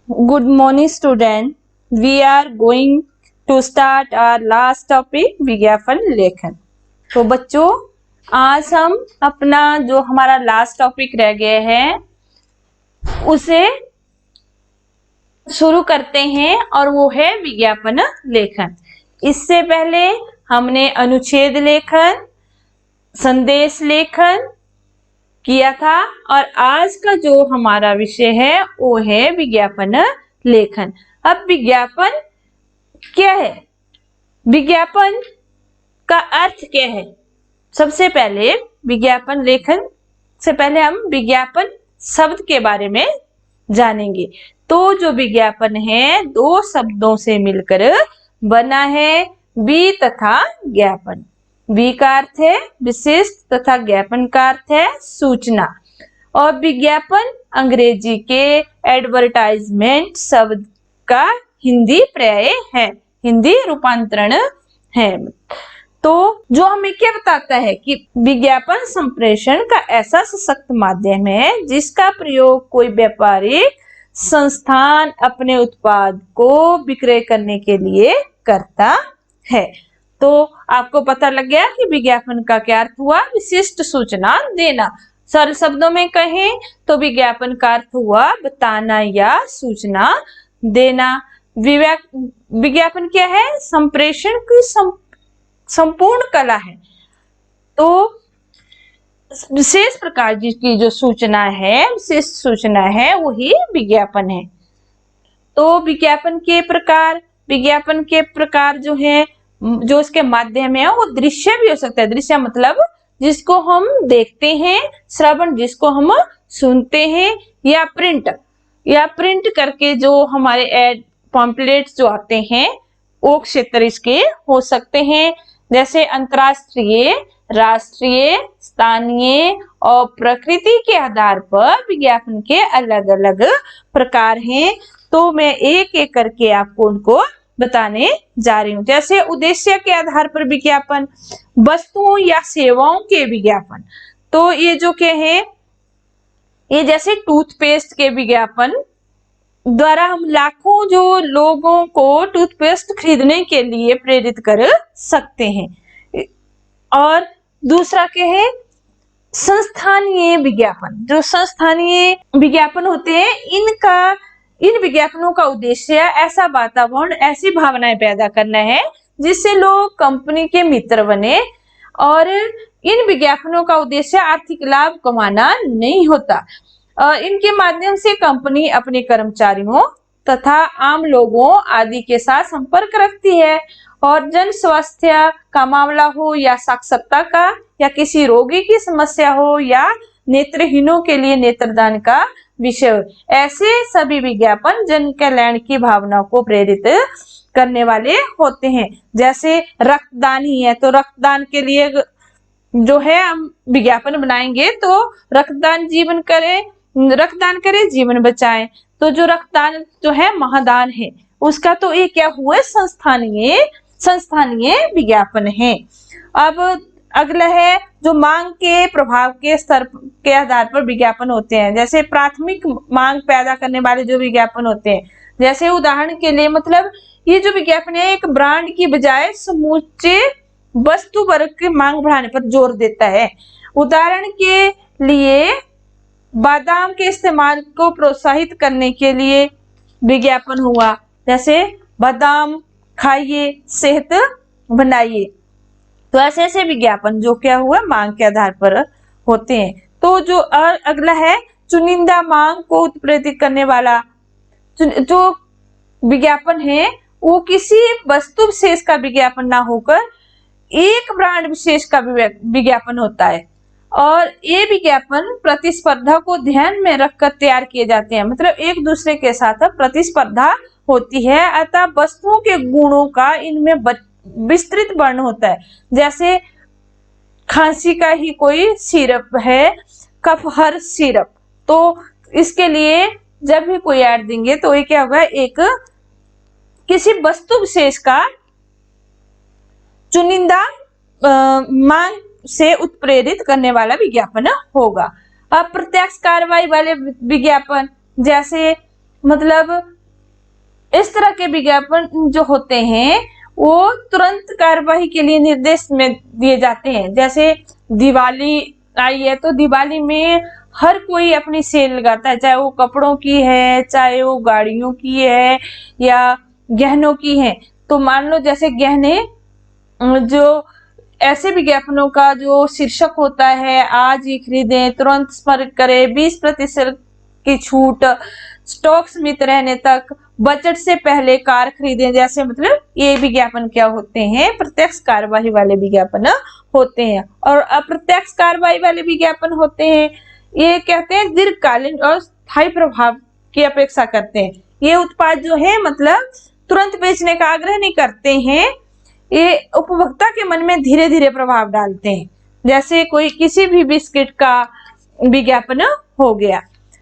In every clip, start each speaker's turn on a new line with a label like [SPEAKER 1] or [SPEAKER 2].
[SPEAKER 1] Good morning, student. We are going to start our last topic, विज्ञापन लेखन। तो बच्चों, आज हम अपना जो हमारा लास्ट टॉपिक रह गया है उसे शुरू करते हैं और वो है विज्ञापन लेखन। इससे पहले हमने अनुच्छेद लेखन, संदेश लेखन किया था और आज का जो हमारा विषय है वो है विज्ञापन लेखन। अब विज्ञापन क्या है? विज्ञापन का अर्थ क्या है? सबसे पहले विज्ञापन लेखन से पहले हम विज्ञापन शब्द के बारे में जानेंगे। तो जो विज्ञापन है दो शब्दों से मिलकर बना है, वि तथा ज्ञापन। वि का अर्थ है विशिष्ट तथा ज्ञापन का अर्थ है सूचना। और विज्ञापन अंग्रेजी के एडवर्टाइजमेंट शब्द का हिंदी पर्याय है, हिंदी रूपांतरण है। तो जो हमें क्या बताता है कि विज्ञापन संप्रेषण का ऐसा सशक्त माध्यम है जिसका प्रयोग कोई व्यापारिक संस्थान अपने उत्पाद को विक्रय करने के लिए करता है। तो आपको पता लग गया कि विज्ञापन का क्या अर्थ हुआ? विशिष्ट सूचना देना। सरल शब्दों में कहें तो विज्ञापन का अर्थ हुआ बताना या सूचना देना। विज्ञापन क्या है? संप्रेषण की संपूर्ण कला है। तो विशेष प्रकार की जो सूचना है, विशेष सूचना है, वही विज्ञापन है। तो विज्ञापन के प्रकार जो है, जो इसके माध्यम है वो दृश्य भी हो सकता है। दृश्य मतलब जिसको हम देखते हैं, श्रवण जिसको हम सुनते हैं, या प्रिंट करके जो हमारे एड पॉम्पलेट्स जो आते हैं वो क्षेत्र इसके हो सकते हैं। जैसे अंतरराष्ट्रीय, राष्ट्रीय, स्थानीय और प्रकृति के आधार पर विज्ञापन के अलग अलग प्रकार हैं। तो मैं एक एक करके आपको उनको बताने जा रही हूँ। जैसे उद्देश्य के आधार पर विज्ञापन, वस्तुओं या सेवाओं के विज्ञापन। तो ये जो क्या है, ये जैसे टूथपेस्ट के विज्ञापन द्वारा हम लाखों जो लोगों को टूथपेस्ट खरीदने के लिए प्रेरित कर सकते हैं। और दूसरा क्या है, संस्थानीय विज्ञापन। जो संस्थानीय विज्ञापन होते हैं इन विज्ञापनों का उद्देश्य ऐसा वातावरण, ऐसी भावनाएं पैदा करना है जिससे लोग कंपनी के मित्र बने। और इन विज्ञापनों का उद्देश्य आर्थिक लाभ कमाना नहीं होता। इनके माध्यम से कंपनी अपने कर्मचारियों तथा आम लोगों आदि के साथ संपर्क रखती है। और जन स्वास्थ्य का मामला हो या साक्षरता का, या किसी रोगी की समस्या हो, या नेत्रहीनों के लिए नेत्रदान का विषय, ऐसे सभी विज्ञापन जन कल्याण की भावना को प्रेरित करने वाले होते हैं। जैसे रक्तदान ही है, तो रक्तदान के लिए जो है हम विज्ञापन बनाएंगे तो रक्तदान करे जीवन बचाए। तो जो रक्तदान जो है महादान है, उसका तो ये क्या हुआ, संस्थानीय विज्ञापन है। अब अगला है जो मांग के प्रभाव के स्तर के आधार पर विज्ञापन होते हैं। जैसे प्राथमिक मांग पैदा करने वाले जो विज्ञापन होते हैं, जैसे उदाहरण के लिए मतलब ये जो विज्ञापन है एक ब्रांड की बजाय समूचे वस्तु वर्ग की मांग बढ़ाने पर जोर देता है। उदाहरण के लिए बादाम के इस्तेमाल को प्रोत्साहित करने के लिए विज्ञापन हुआ, जैसे बादाम खाइए, सेहत बनाइए। तो ऐसे ऐसे विज्ञापन जो क्या हुआ, मांग के आधार पर होते हैं। तो जो अगला है चुनिंदा मांग को उत्प्रेरित करने वाला जो विज्ञापन है, वो किसी वस्तु विशेष का विज्ञापन ना होकर एक ब्रांड विशेष का विज्ञापन होता है। और ये विज्ञापन प्रतिस्पर्धा को ध्यान में रखकर तैयार किए जाते हैं। मतलब एक दूसरे के साथ प्रतिस्पर्धा होती है, अतः वस्तुओं के गुणों का इनमें विस्तृत वर्णन होता है। जैसे खांसी का ही कोई सिरप है, कफहर सिरप, तो इसके लिए जब भी कोई ऐड देंगे तो ये क्या होगा, एक किसी वस्तु विशेष का चुनिंदा मांग से उत्प्रेरित करने वाला विज्ञापन होगा। अप्रत्यक्ष कार्रवाई वाले विज्ञापन, जैसे मतलब इस तरह के विज्ञापन जो होते हैं वो तुरंत कार्यवाही के लिए निर्देश में दिए जाते हैं। जैसे दिवाली आई है तो दिवाली में हर कोई अपनी सेल लगाता है, चाहे वो कपड़ों की है, चाहे वो गाड़ियों की है या गहनों की है। तो मान लो जैसे गहने, जो ऐसे विज्ञापनों का जो शीर्षक होता है, आज ही खरीदें, तुरंत संपर्क करें, 20% की छूट, स्टॉक सीमित रहने तक, बजट से पहले कार खरीदें, जैसे मतलब ये विज्ञापन क्या होते हैं, प्रत्यक्ष कार्यवाही वाले विज्ञापन होते हैं। और अप्रत्यक्ष कार्यवाही वाले विज्ञापन होते हैं, ये कहते हैं दीर्घकालीन और स्थायी प्रभाव की अपेक्षा करते हैं। ये उत्पाद जो है मतलब तुरंत बेचने का आग्रह नहीं करते हैं, ये उपभोक्ता के मन में धीरे धीरे प्रभाव डालते हैं। जैसे कोई किसी भी बिस्किट का विज्ञापन हो गया।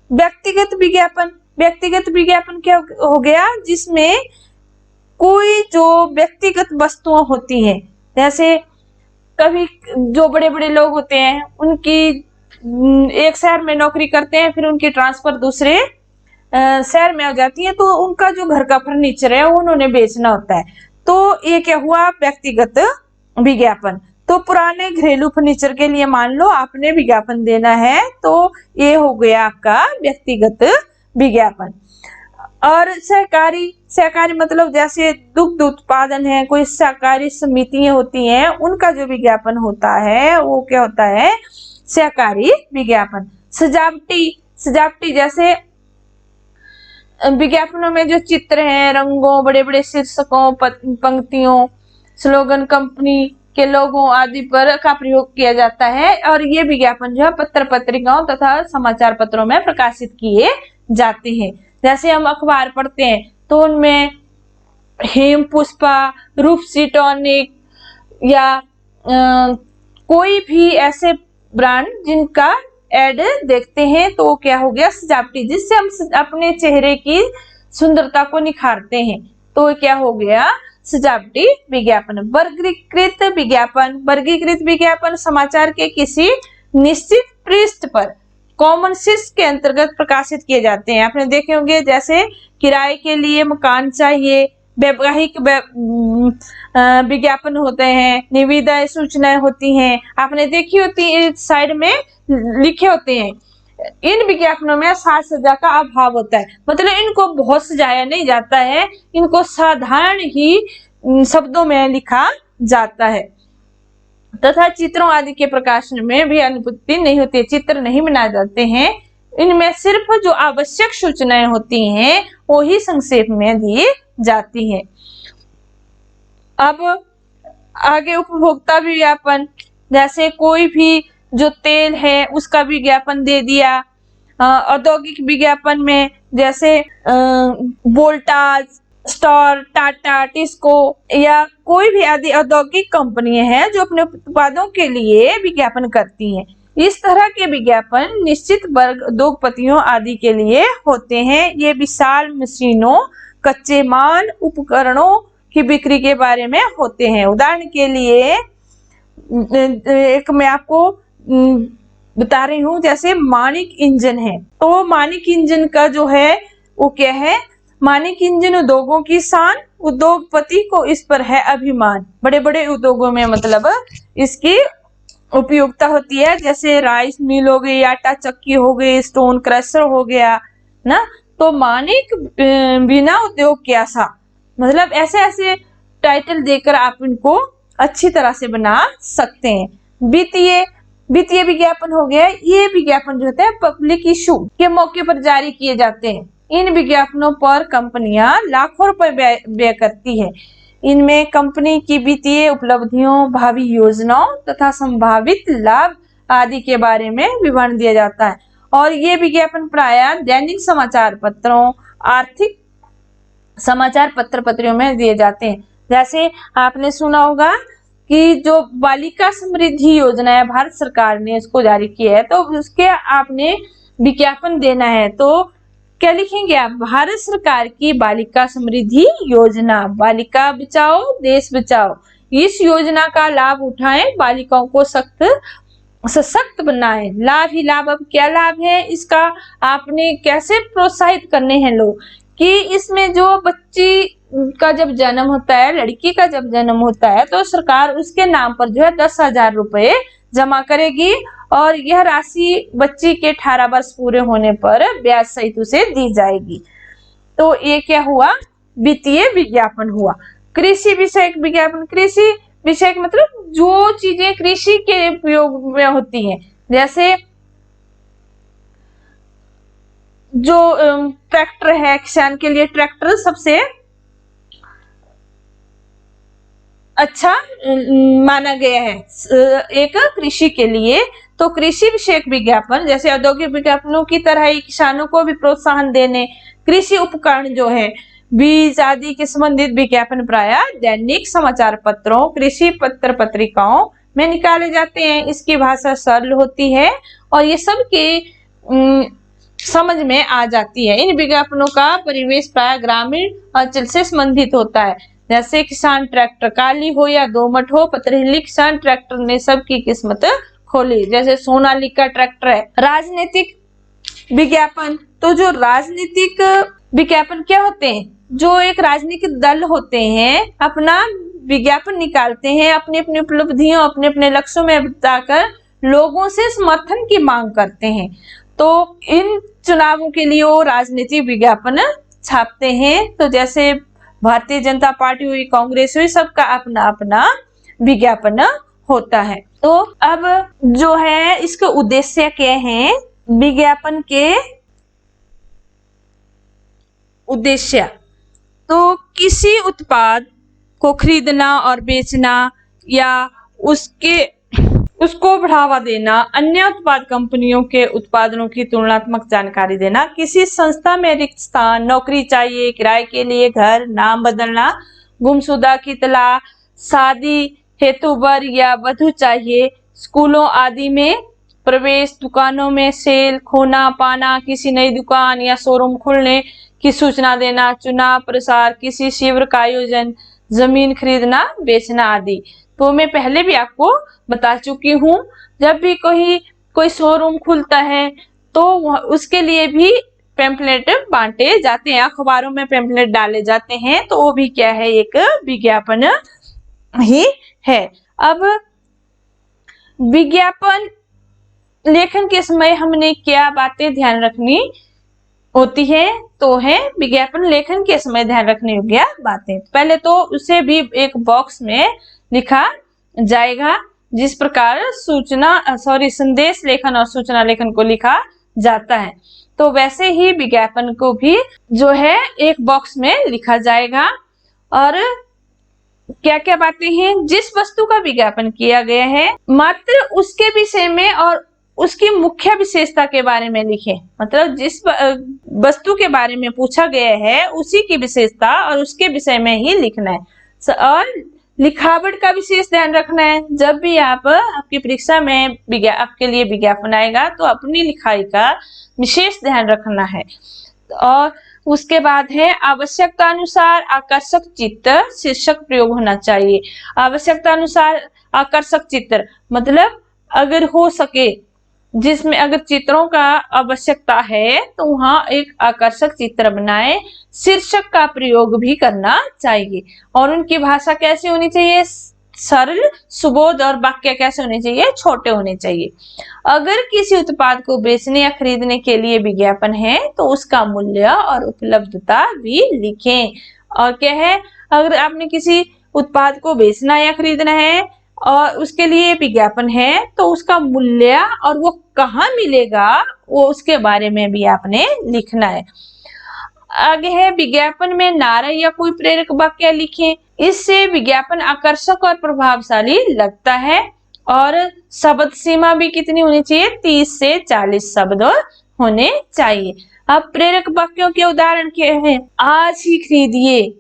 [SPEAKER 1] व्यक्तिगत विज्ञापन, व्यक्तिगत विज्ञापन क्या हो गया, जिसमें कोई जो व्यक्तिगत वस्तुएं होती हैं, जैसे कभी जो बड़े बड़े लोग होते हैं उनकी एक शहर में नौकरी करते हैं, फिर उनकी ट्रांसफर दूसरे शहर में हो जाती है, तो उनका जो घर का फर्नीचर है वो उन्होंने बेचना होता है। तो ये क्या हुआ, व्यक्तिगत विज्ञापन। तो पुराने घरेलू फर्नीचर के लिए मान लो आपने विज्ञापन देना है, तो ये हो गया आपका व्यक्तिगत विज्ञापन। और सहकारी, सहकारी मतलब जैसे दुग्ध उत्पादन है, कोई सहकारी समितियां होती हैं, उनका जो विज्ञापन होता है वो क्या होता है, सहकारी विज्ञापन। सजावटी, सजावटी जैसे विज्ञापनों में जो चित्र हैं, रंगों, बड़े बड़े शीर्षकों, पंक्तियों, स्लोगन, कंपनी के लोगों आदि पर का प्रयोग किया जाता है। और ये विज्ञापन जो है पत्र पत्रिकाओं तथा समाचार पत्रों में प्रकाशित किए जाते हैं। जैसे हम अखबार पढ़ते हैं तो उनमें हेम पुष्पा, रूपसी टॉनिक या कोई भी ऐसे ब्रांड जिनका एड देखते हैं तो क्या हो गया, सजावटी, जिससे हम अपने चेहरे की सुंदरता को निखारते हैं, तो क्या हो गया, सजावटी विज्ञापन। वर्गीकृत विज्ञापन, वर्गीकृत विज्ञापन समाचार के किसी निश्चित पृष्ठ पर कॉमन शीर्ष के अंतर्गत प्रकाशित किए जाते हैं। आपने देखे होंगे जैसे किराए के लिए मकान चाहिए, वैवाहिक विज्ञापन होते हैं, निविदा सूचनाएं होती हैं, आपने देखी होती है, साइड में लिखे होते हैं। इन विज्ञापनों में साज सज्जा का अभाव होता है, मतलब इनको बहुत सजाया नहीं जाता है, इनको साधारण ही शब्दों में लिखा जाता है तथा चित्रों आदि के प्रकाशन में भी अनुभूति नहीं होती है, चित्र नहीं बनाए जाते हैं। इनमें सिर्फ जो आवश्यक सूचनाएं होती हैं वो ही संक्षेप में दी जाती हैं। अब आगे उपभोक्ता विज्ञापन, जैसे कोई भी जो तेल है उसका विज्ञापन दे दिया। औद्योगिक विज्ञापन में जैसे वोल्टास, स्टार, टाटा, टिस्को या कोई भी आदि औद्योगिक कंपनियां हैं जो अपने उत्पादों के लिए विज्ञापन करती हैं। इस तरह के विज्ञापन निश्चित वर्ग उद्योगपतियों आदि के लिए होते हैं। ये विशाल मशीनों, कच्चे माल, उपकरणों की बिक्री के बारे में होते हैं। उदाहरण के लिए एक मैं आपको बता रही हूँ, जैसे मानिक इंजन है, तो मानिक इंजन का जो है वो क्या है, मानिक इंजन उद्योगों की शान, उद्योगपति को इस पर है अभिमान। बड़े बड़े उद्योगों में मतलब इसकी उपयोगिता होती है, जैसे राइस मिल हो गई, आटा चक्की हो गई, स्टोन क्रशर हो गया ना। तो मानिक बिना उद्योग की आशा, मतलब ऐसे ऐसे टाइटल देकर आप इनको अच्छी तरह से बना सकते हैं। वित्तीय विज्ञापन हो गया, ये विज्ञापन जो होता है पब्लिक इशू के मौके पर जारी किए जाते हैं। इन विज्ञापनों पर कंपनियां लाखों रुपए व्यय करती है। इनमें कंपनी की वित्तीय उपलब्धियों, भावी योजनाओं तथा संभावित लाभ आदि के बारे में विवरण दिया जाता है। और ये विज्ञापन प्रायः दैनिक समाचार पत्रों, आर्थिक समाचार पत्र पत्रियों में दिए जाते हैं। जैसे आपने सुना होगा कि जो बालिका समृद्धि योजना है, भारत सरकार ने इसको जारी किया है, तो उसके आपने विज्ञापन देना है तो क्या लिखेंगे आप, भारत सरकार की बालिका समृद्धि योजना, बालिका बचाओ देश बचाओ। इस योजना का लाभ उठाएं, बालिकाओं को सशक्त बनाएं। लाभ ही लाभ। अब क्या लाभ है इसका, आपने कैसे प्रोत्साहित करने हैं लोग कि इसमें जो बच्ची का जब जन्म होता है, लड़की का जब जन्म होता है, तो सरकार उसके नाम पर जो है 10,000 रुपए जमा करेगी और यह राशि बच्ची के 18 वर्ष पूरे होने पर ब्याज सहित उसे दी जाएगी। तो ये क्या हुआ, वित्तीय विज्ञापन हुआ। कृषि विषयक विज्ञापन, कृषि विषयक मतलब जो चीजें कृषि के उपयोग में होती हैं, जैसे जो ट्रैक्टर है, किसान के लिए ट्रैक्टर सबसे अच्छा माना गया है एक कृषि के लिए। तो कृषि विषयक विज्ञापन जैसे औद्योगिक विज्ञापनों की तरह ही किसानों को भी प्रोत्साहन देने, कृषि उपकरण जो है, बीज आदि के संबंधित विज्ञापन प्रायः दैनिक समाचार पत्रों, कृषि पत्र पत्रिकाओं में निकाले जाते हैं। इसकी भाषा सरल होती है और ये सबके समझ में आ जाती है। इन विज्ञापनों का परिवेश प्राय ग्रामीण अंचल से संबंधित होता है, जैसे किसान ट्रैक्टर, काली हो या दोमट हो, पथरीली किसान ट्रैक्टर ने सबकी किस्मत खोली, जैसे सोनालिका ट्रैक्टर है। राजनीतिक विज्ञापन, तो जो राजनीतिक विज्ञापन क्या होते हैं, जो एक राजनीतिक दल होते हैं अपना विज्ञापन निकालते हैं, अपनी अपनी उपलब्धियों, अपने अपने लक्ष्यों में बताकर लोगों से समर्थन की मांग करते हैं। तो इन चुनावों के लिए वो राजनीतिक विज्ञापन छापते हैं। तो जैसे भारतीय जनता पार्टी हुई, कांग्रेस हुई, सबका अपना अपना विज्ञापन होता है। तो अब जो है इसके उद्देश्य क्या है, विज्ञापन के उद्देश्य, तो किसी उत्पाद को खरीदना और बेचना या उसको बढ़ावा देना, अन्य उत्पाद कंपनियों के उत्पादों की तुलनात्मक जानकारी देना, किसी संस्था में रिक्त स्थान, नौकरी चाहिए, किराए के लिए घर, नाम बदलना, गुमशुदा की तलाश, शादी हेतु वर या वधू चाहिए, स्कूलों आदि में प्रवेश, दुकानों में सेल, खोना पाना, किसी नई दुकान या शोरूम खुलने की सूचना देना, चुनाव प्रसार, किसी शिविर का आयोजन, जमीन खरीदना बेचना आदि। तो मैं पहले भी आपको बता चुकी हूँ, जब भी कोई शोरूम खुलता है तो उसके लिए भी पैम्फलेट बांटे जाते हैं, अखबारों में पैम्फलेट डाले जाते हैं। तो वो भी क्या है, एक विज्ञापन ही है। अब विज्ञापन लेखन के समय हमने क्या बातें ध्यान रखनी होती है, तो है विज्ञापन लेखन के समय ध्यान रखने योग्य बातें। पहले तो उसे भी एक बॉक्स में लिखा जाएगा, जिस प्रकार संदेश लेखन और सूचना लेखन को लिखा जाता है, तो वैसे ही विज्ञापन को भी जो है एक बॉक्स में लिखा जाएगा। और क्या क्या बातें हैं, जिस वस्तु का विज्ञापन किया गया है मात्र उसके विषय में और उसकी मुख्य विशेषता के बारे में लिखें। मतलब जिस वस्तु के बारे में पूछा गया है उसी की विशेषता और उसके विषय में ही लिखना है। और लिखावट का विशेष ध्यान रखना है। जब भी आपकी परीक्षा में आपके लिए विज्ञापन आएगा तो अपनी लिखाई का विशेष ध्यान रखना है। और उसके बाद है आवश्यकता अनुसार आकर्षक चित्र शीर्षक प्रयोग होना चाहिए। आवश्यकता अनुसार आकर्षक चित्र मतलब अगर हो सके, जिसमें अगर चित्रों का आवश्यकता है तो वहां एक आकर्षक चित्र बनाए। शीर्षक का प्रयोग भी करना चाहिए और उनकी भाषा कैसी होनी चाहिए, सरल सुबोध, और वाक्य कैसे होने चाहिए, छोटे होने चाहिए। अगर किसी उत्पाद को बेचने या खरीदने के लिए विज्ञापन है तो उसका मूल्य और उपलब्धता भी लिखें। और क्या है, अगर आपने किसी उत्पाद को बेचना या खरीदना है और उसके लिए विज्ञापन है तो उसका मूल्य और वो कहाँ मिलेगा वो उसके बारे में भी आपने लिखना है। आगे है विज्ञापन में नारे या कोई प्रेरक वाक्य लिखें, इससे विज्ञापन आकर्षक और प्रभावशाली लगता है। और शब्द सीमा भी कितनी होनी चाहिए, 30 से 40 शब्द होने चाहिए। अब प्रेरक वाक्यों के उदाहरण क्या है, आज ही खरीदिए,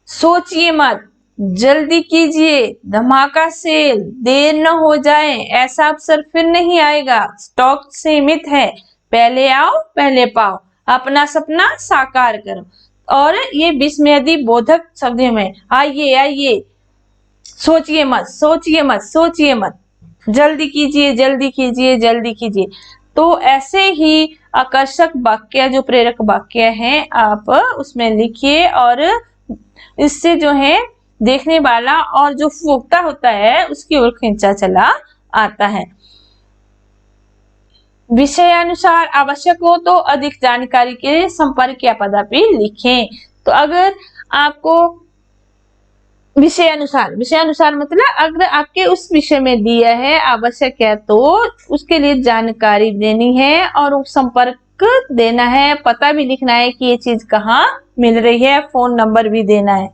[SPEAKER 1] सोचिए मत, जल्दी कीजिए, धमाका सेल, देर न हो जाए, ऐसा अवसर फिर नहीं आएगा, स्टॉक सीमित है, पहले आओ पहले पाओ, अपना सपना साकार करो। और ये विस्मयदी बोधक शब्दों में आइए आइए, सोचिए मत सोचिए मत सोचिए मत, जल्दी कीजिए जल्दी कीजिए जल्दी कीजिए। तो ऐसे ही आकर्षक वाक्य जो प्रेरक वाक्य हैं आप उसमें लिखिए और इससे जो है देखने वाला और जो वक्ता होता है उसकी ओर खींचा चला आता है। विषय अनुसार आवश्यक हो तो अधिक जानकारी के लिए संपर्क या पदापि लिखें। तो अगर आपको विषय अनुसार मतलब अगर आपके उस विषय में दिया है आवश्यक है तो उसके लिए जानकारी देनी है और संपर्क देना है, पता भी लिखना है कि ये चीज कहाँ मिल रही है, फोन नंबर भी देना है।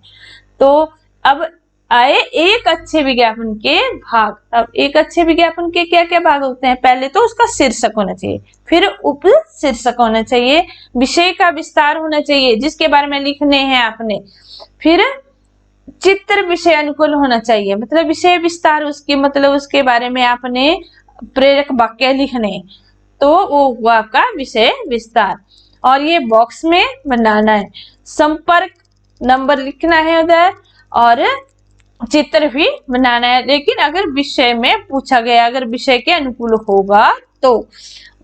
[SPEAKER 1] तो अब आए एक अच्छे विज्ञापन के भाग। अब एक अच्छे विज्ञापन के क्या क्या भाग होते हैं? पहले तो उसका शीर्षक होना चाहिए, फिर उप शीर्षक होना चाहिए, विषय का विस्तार होना चाहिए जिसके बारे में लिखने हैं आपने, फिर चित्र विषय अनुकूल होना चाहिए, मतलब विषय विस्तार उसकी मतलब उसके बारे में आपने प्रेरक वाक्य लिखने, तो वो हुआ आपका विषय विस्तार। और ये बॉक्स में बनाना है, संपर्क नंबर लिखना है उधर और चित्र भी बनाना है। लेकिन अगर विषय में पूछा गया, अगर विषय के अनुकूल होगा तो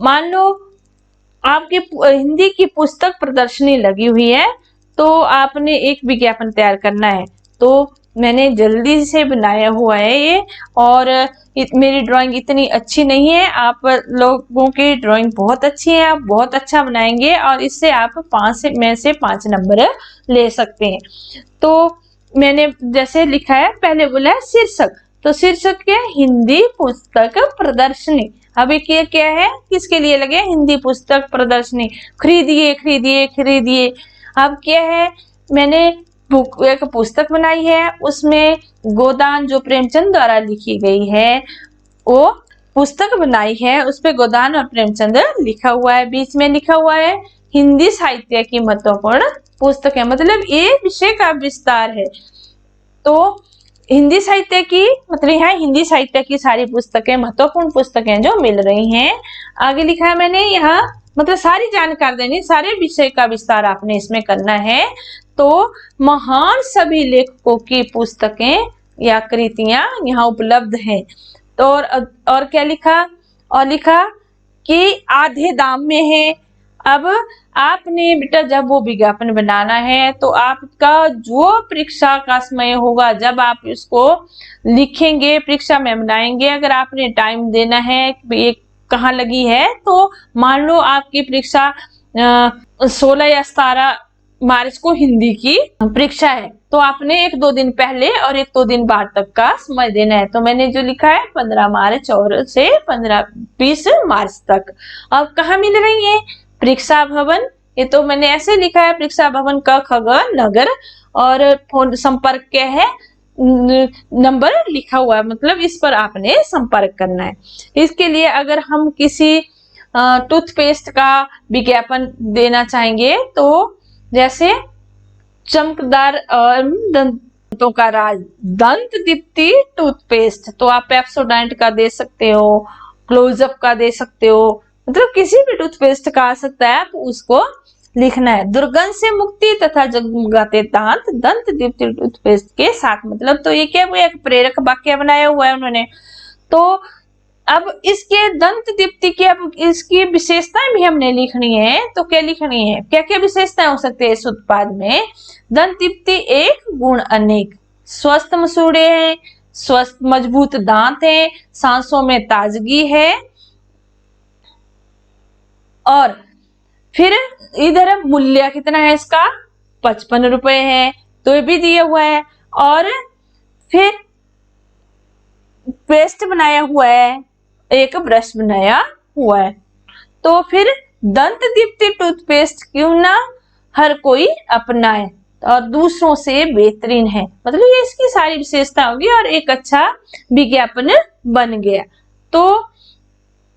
[SPEAKER 1] मान लो आपकी हिंदी की पुस्तक प्रदर्शनी लगी हुई है तो आपने एक विज्ञापन तैयार करना है। तो मैंने जल्दी से बनाया हुआ है ये, और मेरी ड्राइंग इतनी अच्छी नहीं है, आप लोगों की ड्राइंग बहुत अच्छी है, आप बहुत अच्छा बनाएंगे और इससे आप 5 में से 5 नंबर ले सकते हैं। तो मैंने जैसे लिखा है, पहले बोला है शीर्षक, तो शीर्षक क्या है? हिंदी पुस्तक प्रदर्शनी। अब ये क्या है, किसके लिए लगे? हिंदी पुस्तक प्रदर्शनी, खरीदिए खरीदिए खरीदिए। अब क्या है, मैंने एक पुस्तक बनाई है, उसमें गोदान जो प्रेमचंद द्वारा लिखी गई है वो पुस्तक बनाई है, उस पे गोदान और प्रेमचंद लिखा हुआ है, बीच में लिखा हुआ है हिंदी साहित्य की महत्वपूर्ण पुस्तक है, मतलब ये विषय का विस्तार है। तो हिंदी साहित्य की मतलब यहाँ हिंदी साहित्य की सारी पुस्तकें, महत्वपूर्ण पुस्तकें जो मिल रही हैं। आगे लिखा है मैंने यहाँ, मतलब सारी जानकारी देनी, सारे विषय का विस्तार आपने इसमें करना है। तो महान सभी लेखकों की पुस्तकें या कृतियां यहाँ उपलब्ध हैं। तो और क्या लिखा? और लिखा कि आधे दाम में है। अब आपने बेटा जब वो विज्ञापन बनाना है तो आपका जो परीक्षा का समय होगा, जब आप इसको लिखेंगे, परीक्षा में बनाएंगे, अगर आपने टाइम देना है ये कहाँ लगी है, तो मान लो आपकी परीक्षा 16 या 17 मार्च को हिंदी की परीक्षा है, तो आपने 1-2 दिन पहले और 1-2 दिन बाद तक का समय देना है। तो मैंने जो लिखा है 15 मार्च और से 15-20 मार्च तक। अब कहाँ मिल रही है? परीक्षा भवन, ये तो मैंने ऐसे लिखा है, परीक्षा भवन क ख ग नगर, और फोन संपर्क क्या है, नंबर लिखा हुआ है, मतलब इस पर आपने संपर्क करना है। इसके लिए अगर हम किसी टूथपेस्ट का विज्ञापन देना चाहेंगे, तो जैसे चमकदार दंतों का राज दंत दीप्ति टूथपेस्ट, तो आप पेप्सोडेंट का दे सकते हो, क्लोजअप का दे सकते हो, मतलब किसी भी टूथपेस्ट का आ सकता है, आप उसको लिखना है। दुर्गंध से मुक्ति तथा जगमगाते दांत दंत दीप्ति टूथपेस्ट के साथ, मतलब तो ये क्या हुआ, एक प्रेरक वाक्य बनाया हुआ है उन्होंने। तो अब इसके दंत दीप्ति की, अब इसकी विशेषताएं भी हमने लिखनी है, तो क्या लिखनी है, क्या क्या विशेषताएं हो सकती है इस उत्पाद में? दंत दीप्ति एक, गुण अनेक, स्वस्थ मसूड़े हैं, स्वस्थ मजबूत दांत हैं, सांसों में ताजगी है, और फिर इधर मूल्य कितना है इसका? 55 रुपए है, तो ये भी दिया हुआ है। और फिर पेस्ट बनाया हुआ है, एक ब्रश बनाया हुआ है। तो फिर दंत दीप्ति टूथपेस्ट क्यों ना हर कोई अपनाए और दूसरों से बेहतरीन है, मतलब ये इसकी सारी विशेषता होगी और एक अच्छा विज्ञापन बन गया। तो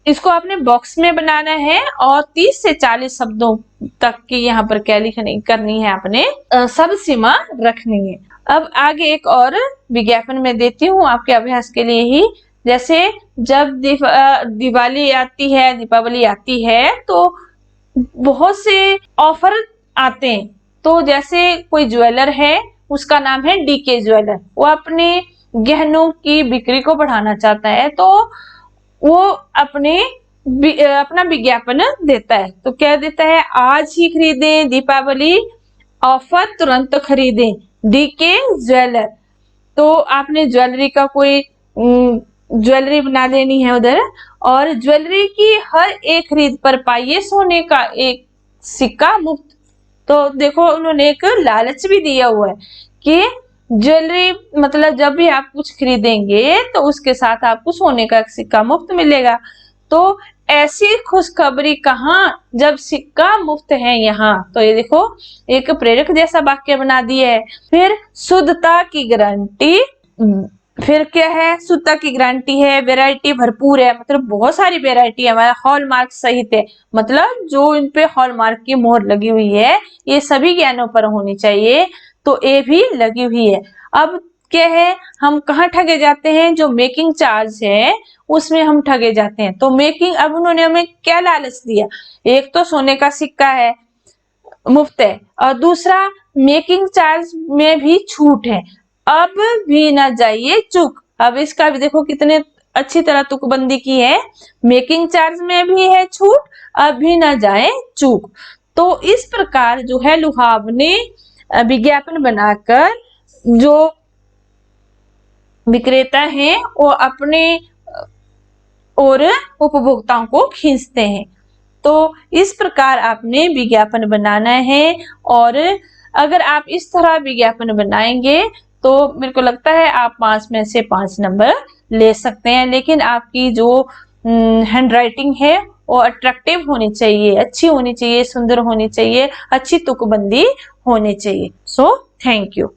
[SPEAKER 1] इसको आपने बॉक्स में बनाना है और 30 से 40 शब्दों तक की यहाँ पर क्या लिखनी करनी है, आपने सब सीमा रखनी है। अब आगे एक और विज्ञापन में देती हूँ आपके अभ्यास के लिए ही। जैसे जब दिवाली आती है, दीपावली आती है, तो बहुत से ऑफर आते हैं। तो जैसे कोई ज्वेलर है, उसका नाम है डीके ज्वेलर, वो अपने गहनों की बिक्री को बढ़ाना चाहता है, तो वो अपने अपना विज्ञापन देता है। तो क्या देता है, आज ही खरीदें दीपावली ऑफर, तुरंत खरीदें डीके ज्वेलर। तो आपने ज्वेलरी का कोई ज्वेलरी बना लेनी है उधर, और ज्वेलरी की हर एक खरीद पर पाइए सोने का एक सिक्का मुफ्त। तो देखो उन्होंने एक लालच भी दिया हुआ है कि ज्वेलरी मतलब जब भी आप कुछ खरीदेंगे तो उसके साथ आपको सोने का एक सिक्का मुफ्त मिलेगा। तो ऐसी खुशखबरी कहाँ जब सिक्का मुफ्त है यहाँ। तो ये देखो एक प्रेरक जैसा वाक्य बना दिया है। फिर शुद्धता की गारंटी, फिर क्या है, शुद्धता की गारंटी है, वैरायटी भरपूर है, मतलब बहुत सारी वैरायटी है, हमारा हॉलमार्क सहित है, मतलब जो इन पे हॉलमार्क की मोहर लगी हुई है ये सभी ज्ञानों पर होनी चाहिए। तो ए भी लगी हुई है। अब क्या है, हम कहाँ ठगे जाते हैं, जो मेकिंग चार्ज है उसमें हम ठगे जाते हैं। तो मेकिंग, अब उन्होंने हमें क्या लालच दिया, एक तो सोने का सिक्का है मुफ्त है, और दूसरा मेकिंग चार्ज में भी छूट है, अब भी ना जाइए चूक। अब इसका भी देखो कितने अच्छी तरह तुकबंदी की है, मेकिंग चार्ज में भी है छूट, अब भी ना जाए चूक। तो इस प्रकार जो है लुहाब ने विज्ञापन बनाकर जो विक्रेता हैं वो अपने और उपभोक्ताओं को खींचते हैं। तो इस प्रकार आपने विज्ञापन बनाना है, और अगर आप इस तरह विज्ञापन बनाएंगे तो मेरे को लगता है आप 5 में से 5 नंबर ले सकते हैं। लेकिन आपकी जो हैंडराइटिंग है वो अट्रैक्टिव होनी चाहिए, अच्छी होनी चाहिए, सुंदर होनी चाहिए, अच्छी तुकबंदी होनी चाहिए। So thank you.